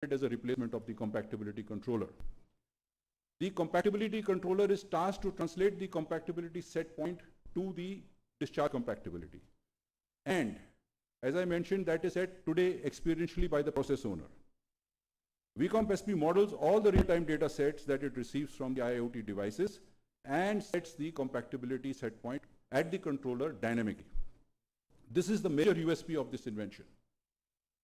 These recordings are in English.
created as a replacement of the compactability controller. The compactability controller is tasked to translate the compactability set point to the discharge compactability. And as I mentioned, that is set today experientially by the process owner. VComp-SP models all the real-time data sets that it receives from the IoT devices and sets the compactability set point at the controller dynamically. This is the major USP of this invention.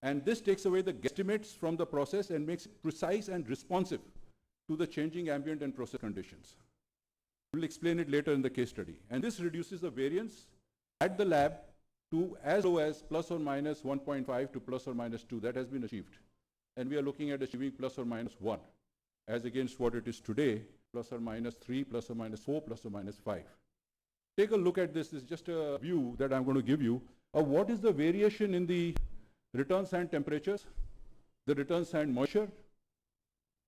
And this takes away the guesstimates from the process and makes it precise and responsive to the changing ambient and process conditions. We'll explain it later in the case study. And this reduces the variance at the lab to as low as plus or minus 1.5 to plus or minus 2. That has been achieved. And we are looking at achieving plus or minus 1, as against what it is today, plus or minus 3, plus or minus 4, plus or minus 5. Take a look at this. This is just a view that I'm going to give you of what is the variation in the return sand temperatures, the return sand moisture.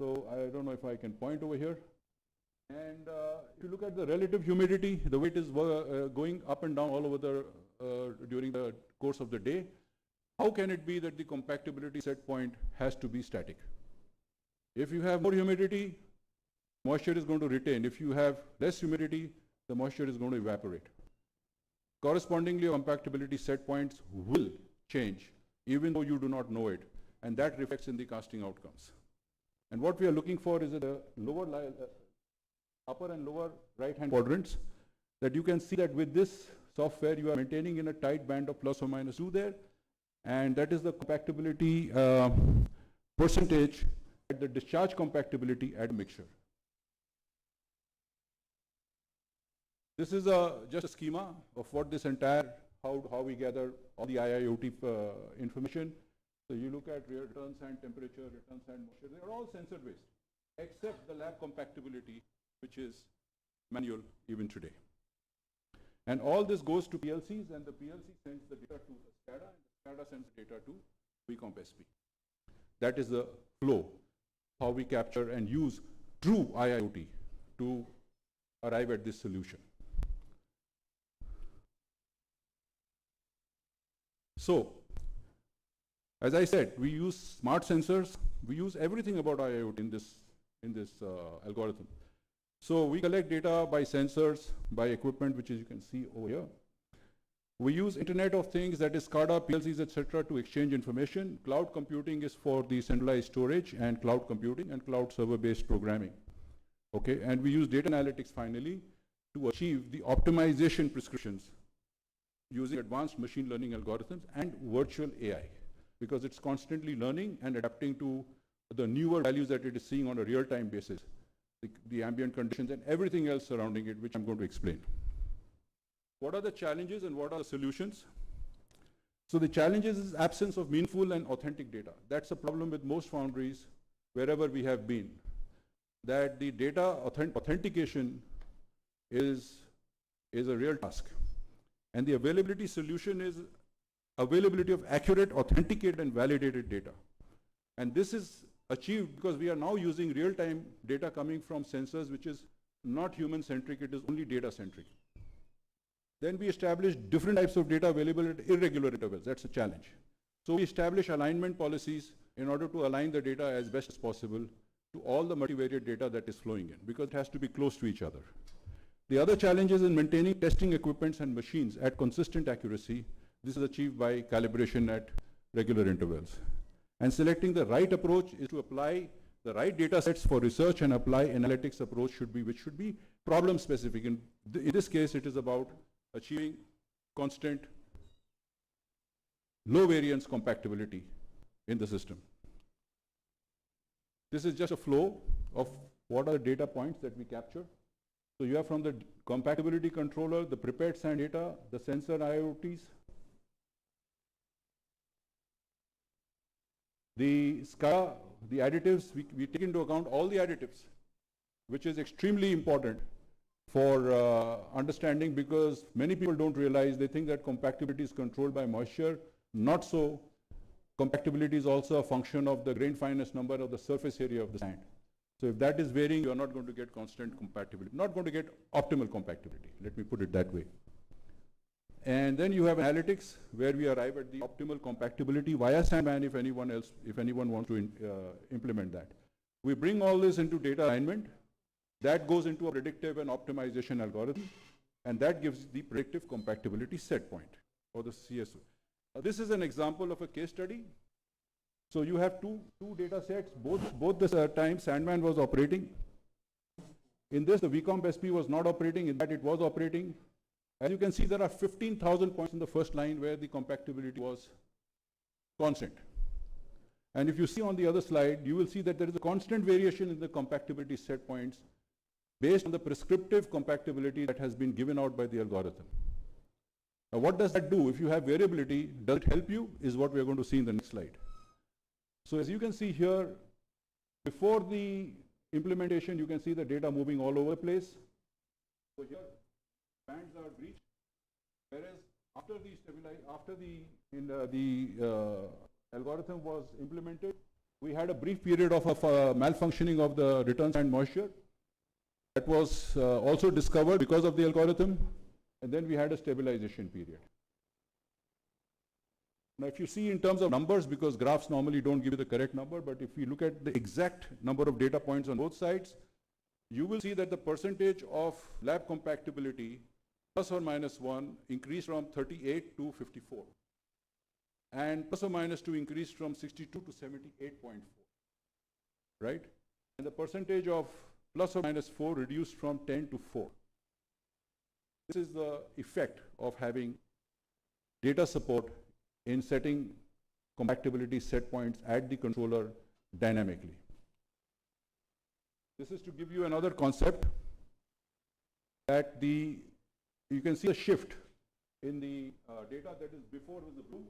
So I don't know if I can point over here. And if you look at the relative humidity, the way it is going up and down all over the during the course of the day, how can it be that the compactability set point has to be static? If you have more humidity, moisture is going to retain. If you have less humidity, the moisture is going to evaporate. Correspondingly, compactability set points will change, even though you do not know it, and that reflects in the casting outcomes. And what we are looking for is the lower upper and lower right-hand quadrants, that you can see that with this software, you are maintaining in a tight band of plus or minus 2 there, and that is the compactability percentage at the discharge compactability at mixture. This is just a schema of what this entire, how we gather all the IIoT information. So you look at return sand temperature, return sand moisture, they are all sensor based, except the lab compactability, which is manual even today. And all this goes to PLCs, and the PLC sends the data to the SCADA, and the SCADA sends the data to VComp-SP. That is the flow, how we capture and use true IIoT to arrive at this solution. So, as I said, we use smart sensors. We use everything about IIoT in this algorithm. So we collect data by sensors, by equipment, which is you can see over here. We use Internet of Things, that is SCADA, PLCs, etc., to exchange information. Cloud computing is for the centralized storage, and cloud computing and cloud server-based programming. Okay, and we use data analytics finally to achieve the optimization prescriptions using advanced machine learning algorithms and virtual AI, because it's constantly learning and adapting to the newer values that it is seeing on a real-time basis, the ambient conditions and everything else surrounding it, which I'm going to explain. What are the challenges and what are the solutions? So the challenges is absence of meaningful and authentic data. That's a problem with most foundries wherever we have been, that the data authentication is a real task. And the availability solution is availability of accurate, authenticated, and validated data. And this is achieved because we are now using real-time data coming from sensors, which is not human-centric, it is only data-centric. Then we establish different types of data available at irregular intervals. That's a challenge. So we establish alignment policies in order to align the data as best as possible to all the multivariate data that is flowing in, because it has to be close to each other. The other challenge is in maintaining testing equipments and machines at consistent accuracy. This is achieved by calibration at regular intervals. And selecting the right approach is to apply the right data sets for research, and apply analytics approach which should be problem specific. In this case, it is about achieving constant low variance compactability in the system. This is just a flow of what are the data points that we capture. So you have from the compactability controller, the prepared sand data, the sensor IoTs, the SCADA, the additives, we take into account all the additives, which is extremely important for understanding, because many people don't realize, they think that compactability is controlled by moisture. Not so. Compactability is also a function of the grain fineness number of the surface area of the sand. So if that is varying, you are not going to get constant compactability, not going to get optimal compactability. Let me put it that way. And then you have analytics, where we arrive at the optimal compactability via Sandman if anyone wants to implement that. We bring all this into data alignment. That goes into a predictive and optimization algorithm, and that gives the predictive compactability set point, or the CSO. This is an example of a case study. So you have two data sets, both the time Sandman was operating. In this, the VComp SP was not operating. In that, it was operating. As you can see, there are 15,000 points in the first line where the compactability was constant. And if you see on the other slide, you will see that there is a constant variation in the compactability set points based on the prescriptive compactability that has been given out by the algorithm. Now, what does that do? If you have variability, does it help you? Is what we are going to see in the next slide. So as you can see here, before the implementation, you can see the data moving all over the place. So here, bands are breached, whereas after the algorithm was implemented, we had a brief period of malfunctioning of the return sand moisture. That was also discovered because of the algorithm, and then we had a stabilization period. Now, if you see in terms of numbers, because graphs normally don't give you the correct number, but if you look at the exact number of data points on both sides, you will see that the percentage of lab compactability plus or minus 1 increased from 38 to 54. And plus or minus 2 increased from 62 to 78.4, right? And the percentage of plus or minus 4 reduced from 10 to 4. This is the effect of having data support in setting compactability set points at the controller dynamically. This is to give you another concept that you can see a shift in the data that is before was the blue.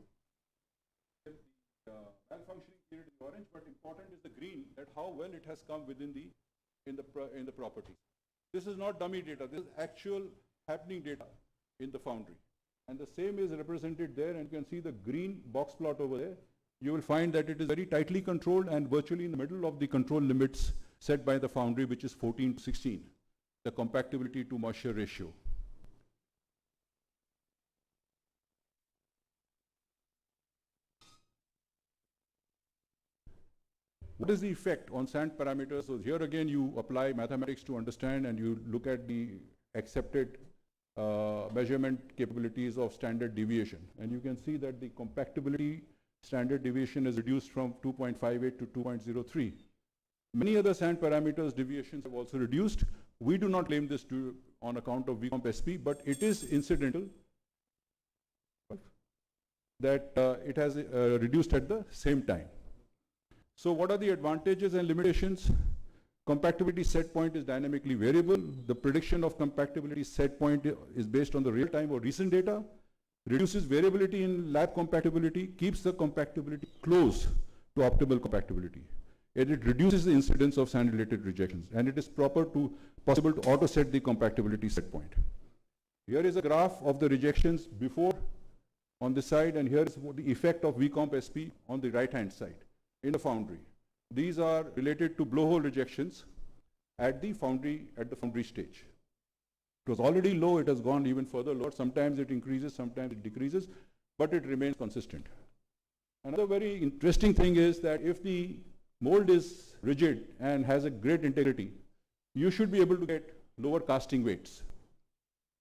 The malfunctioning period is orange, but important is the green, that how well it has come within in the property. This is not dummy data. This is actual happening data in the Foundry. And the same is represented there, and you can see the green box plot over there. You will find that it is very tightly controlled and virtually in the middle of the control limits set by the Foundry, which is 14 to 16, the compactability to moisture ratio. What is the effect on sand parameters? So here again, you apply mathematics to understand, and you look at the accepted measurement capabilities of standard deviation. And you can see that the compactability standard deviation is reduced from 2.58 to 2.03. Many other sand parameters deviations have also reduced. We do not claim this on account of VComp SP, but it is incidental that it has reduced at the same time. So what are the advantages and limitations? Compactability set point is dynamically variable. The prediction of compactability set point is based on the real-time or recent data, reduces variability in lab compactability, keeps the compactability close to optimal compactability. And it reduces the incidence of sand-related rejections, and it is possible to auto-set the compactability set point. Here is a graph of the rejections before on this side, and here is the effect of VComp SP on the right-hand side in the Foundry. These are related to blowhole rejections at the Foundry stage. It was already low, it has gone even further lower. Sometimes it increases, sometimes it decreases, but it remains consistent. Another very interesting thing is that if the mold is rigid and has a great integrity, you should be able to get lower casting weights,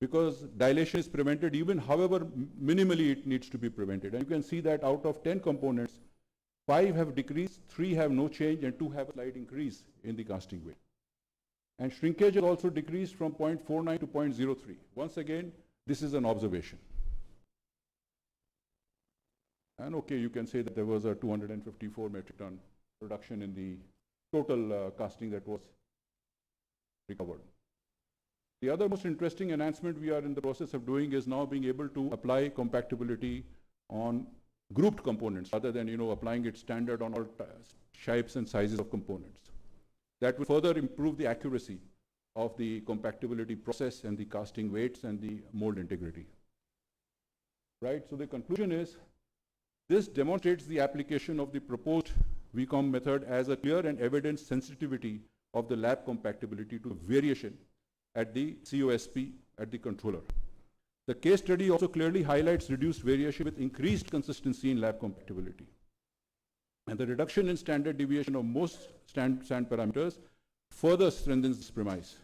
because dilation is prevented even however minimally it needs to be prevented. And you can see that out of 10 components, 5 have decreased, 3 have no change, and 2 have a slight increase in the casting weight. And shrinkage has also decreased from 0.49 to 0.03. Once again, this is an observation. And okay, you can say that there was a 254 metric ton reduction in the total casting that was recovered. The other most interesting enhancement we are in the process of doing is now being able to apply compactability on grouped components rather than applying it standard on all shapes and sizes of components. That will further improve the accuracy of the compactability process and the casting weights and the mold integrity. Right, so the conclusion is this demonstrates the application of the proposed VComp method as a clear and evident sensitivity of the lab compactability to variation at the COSP at the controller. The case study also clearly highlights reduced variation with increased consistency in lab compatibility. And the reduction in standard deviation of most sand parameters further strengthens this premise.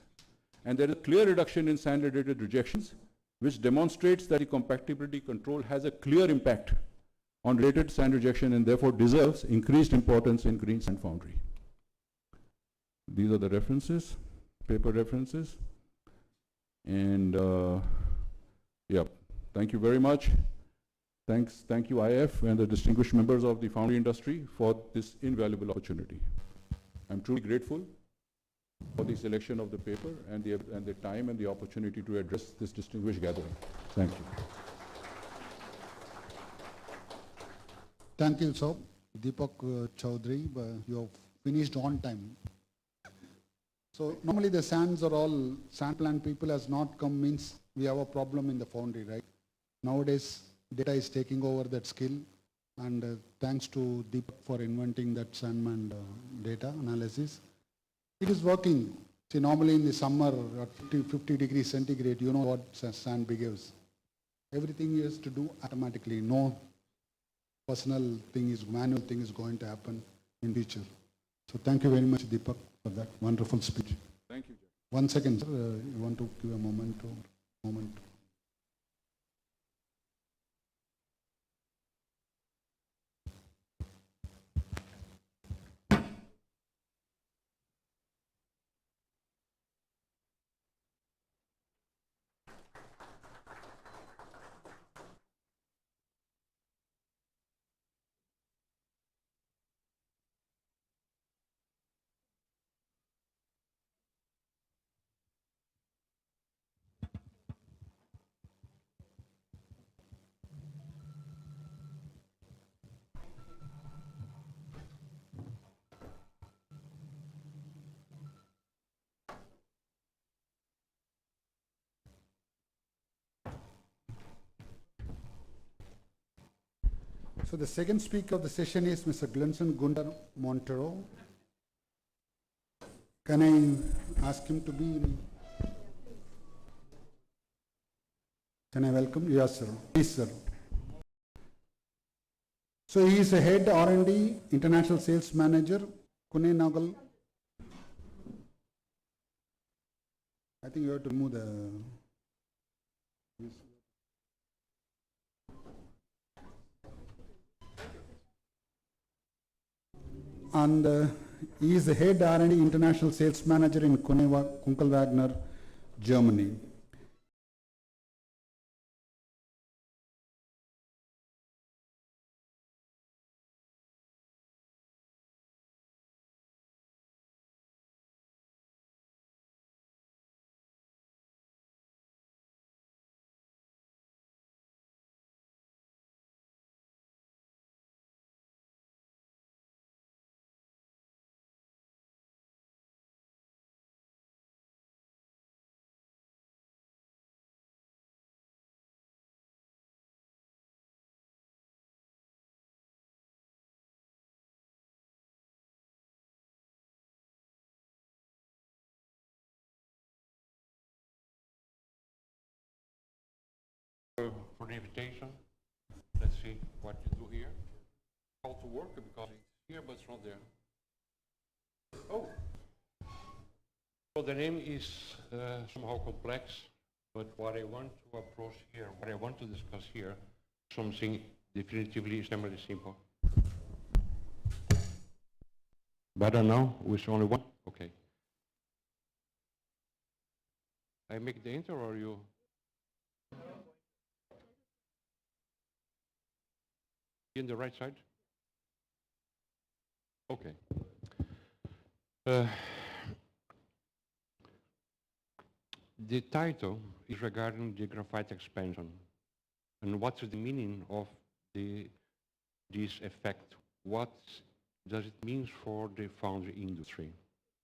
And there is a clear reduction in sand-related rejections, which demonstrates that the compatibility control has a clear impact on related sand rejection and therefore deserves increased importance in green sand foundry. These are the references, paper references. And yeah, thank you very much. Thank you IF and the distinguished members of the foundry industry for this invaluable opportunity. I'm truly grateful for the selection of the paper and the time and the opportunity to address this distinguished gathering. Thank you. Thank you, sir. Deepak Chaudhary, you have finished on time. So normally the sands are all, sand plant people has not come means we have a problem in the foundry, right? Nowadays, data is taking over that skill, and thanks to Deepak for inventing that sandman data analysis. It is working. See, normally in the summer at 50 degrees centigrade, you know what sand behaves. Everything is to do automatically. No personal thing is, manual thing is going to happen in future. So thank you very much, Deepak, for that wonderful speech. Thank you. 1 second, sir. You want to give a moment? So the second speaker of the session is Mr. Glenson Gundar Montero. Can I ask him to be? Can I welcome? Yes, sir. Please, sir. So he is a head R&D, international sales manager, Kune Nagal. I think you have to remove the. And he is the head R&D international sales manager in Kunkelwagner, Germany. For the invitation. Let's see what you do here. Call to work because it's here but it's not there. Oh! So the name is somehow complex, but what I want to approach here, what I want to discuss here, something definitively extremely simple. Better now with only one? Okay. I make the intro or you? In the right side? Okay. The title is regarding the graphite expansion. And what is the meaning of this effect? What does it mean for the foundry industry?